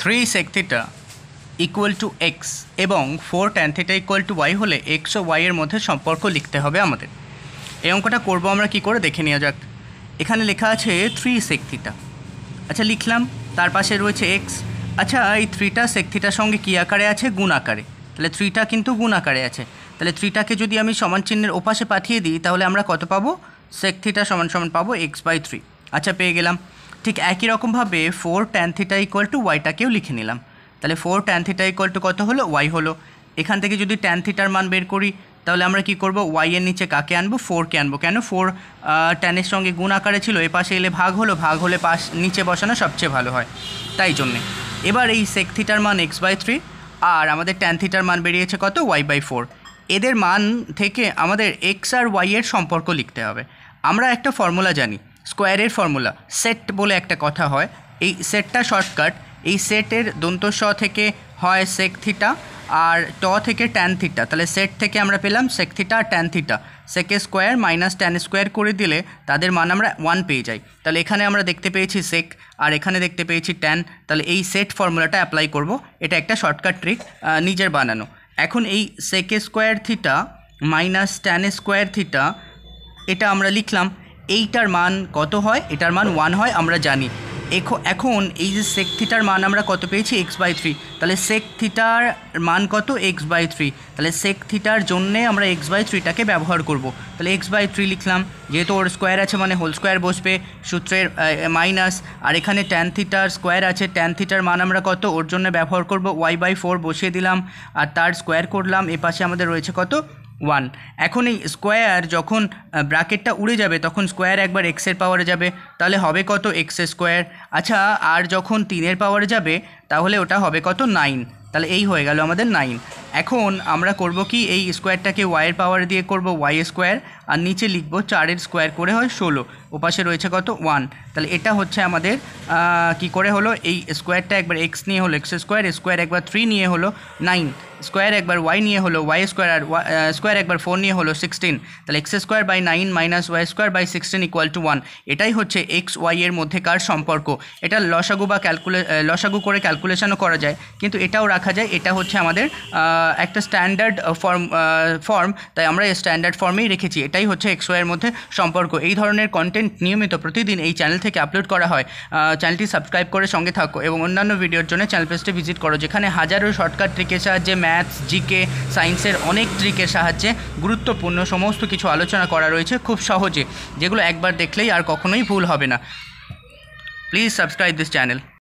3 sec theta equal to X এবং 4 tan theta equal to Y হলে X ও Y এর মধ্যে সম্পর্ক লিখতে হবে আমাদের। এই অঙ্কটা করবো আমরা কি করে দেখে নেওয়া যাক। এখানে লেখা আছে 3 sec theta। আচ্ছা লিখলাম, তার পাশে রয়েছে এক্স। আচ্ছা এই 3টা sec theta সঙ্গে কী আকারে আছে? গুণ আকারে। তাহলে 3টা কিন্তু গুণ আকারে আছে। তাহলে 3টাকে যদি আমি সমান চিহ্নের ওপাশে পাঠিয়ে দিই তাহলে আমরা কত পাবো? sec theta সমান সমান পাবো x/3। আচ্ছা পেয়ে গেলাম। ঠিক একই রকমভাবে 4 tan theta ইকুয়াল টু ওয়াইটাকেও লিখে নিলাম। তাহলে 4 tan theta ইকুয়াল টু কত হলো? ওয়াই হলো। এখান থেকে যদি tan থিটার মান বের করি তাহলে আমরা কি করব? ওয়াই এর নিচে কাকে আনবো? 4কে আনবো। কেন? 4 ট্যানের সঙ্গে গুণ আকারে ছিল, এ পাশে এলে ভাগ হলো, ভাগ হলে নিচে বসানো সবচেয়ে ভালো হয়, তাই জন্যে। এবার এই sec থিটার মান x/3 আর আমাদের tan থিটার মান বেরিয়েছে কত? y/4। এদের মান থেকে আমাদের x আর y এর সম্পর্ক লিখতে হবে। আমরা একটা ফর্মুলা জানি, স্কোয়ারের ফর্মুলা, সেট বলে একটা কথা হয়। এই সেটটা শর্টকাট। এই সেটের দন্ত স থেকে হয় sec থিটা আর ট থেকে tan থিটা। তাহলে সেট থেকে আমরা পেলাম sec থিটা আর tan theta. sec square minus tan square করে দিলে তাদের মান আমরা 1 পেয়ে যাই। তাহলে এখানে আমরা দেখতে পেয়েছি sec আর এখানে দেখতে পেয়েছি tan। তাহলে এই সেট ফর্মুলাটা অ্যাপ্লাই করব। এটা একটা শর্টকাট ট্রিক, নিজের বানানো। এখন এই sec square theta minus tan square theta এটা আমরা লিখলাম। এইটার মান কত হয়? এটার মান 1 হয়, আমরা জানি। এখন এই যে sec থিটার মান আমরা কত পেয়েছি? x/3। তাহলে sec থিটার মান কত? x/3। তাহলে sec থিটার জন্যে আমরা x/3টাকে ব্যবহার করব। তাহলে x/3 লিখলাম, যেহেতু ওর স্কোয়ার আছে মানে হোল স্কোয়ার বসবে, সূত্রের মাইনাস। আর এখানে tan থিটার স্কোয়ার আছে, tan থিটার মান আমরা কত? ওর জন্য ব্যবহার করব y/4, বসিয়ে দিলাম আর তার স্কোয়ার করলাম। এ পাশে আমাদের রয়েছে কত? 1। এখন এই স্কোয়ার যখন ব্র্যাকেটটা উড়ে যাবে তখন স্কোয়ার একবার এক্সের পাওয়ারে যাবে, তাহলে হবে কত? X square. আচ্ছা আর যখন 3-এর পাওয়ারে যাবে তাহলে ওটা হবে কত? 9। তাহলে এই হয়ে গেল আমাদের 9। এখন আমরা করব কি? এই স্কোয়ারটাকে ওয়াইয়ের পাওয়ারে দিয়ে করব ওয়াই স্কোয়ার আর নিচে লিখব 4-এর স্কোয়ার করে হয় 16। ওপাশে রয়েছে কত? 1। তাহলে এটা হচ্ছে আমাদের কি করে হলো? এই স্কোয়ারটা একবার এক্স নিয়ে হলো এক্স স্কোয়ার, স্কোয়ার একবার 3 নিয়ে হলো 9, স্কোয়ার একবার ওয়াই নিয়ে হলো ওয়াই স্কোয়ার, আর স্কোয়ার একবার 4 নিয়ে হলো 16। তাহলে X square by 9 minus Y square by 16 equal to 1। এটাই হচ্ছে এক্স ওয়াই এর মধ্যেকার সম্পর্ক। এটা লসাগু বা লসাগু করে ক্যালকুলেশনও করা যায়, কিন্তু এটাও রাখা যায়। এটা হচ্ছে আমাদের একটা স্ট্যান্ডার্ড ফর্ম, তাই আমরা এই স্ট্যান্ডার্ড ফর্মেই রেখেছি। এটাই হচ্ছে এক্স ওয়াই এর মধ্যে সম্পর্ক। এই ধরনের কন্টেন্ট নিয়মিত প্রতিদিন এই চ্যানেল থেকে আপলোড করা হয়। চ্যানেলটি সাবস্ক্রাইব করে সঙ্গে থাকো এবং অন্যান্য ভিডিওর জন্য চ্যানেল পেজটি ভিজিট করো, যেখানে হাজারো শর্টকাট ট্রিকের সাহায্যে ম্যাথস, জিকে, সায়েন্সের অনেক ট্রিকের সাহায্যে গুরুত্বপূর্ণ সমস্ত কিছু আলোচনা করা রয়েছে খুব সহজে, যেগুলো একবার দেখলেই আর কখনোই ভুল হবে না। Please subscribe this channel.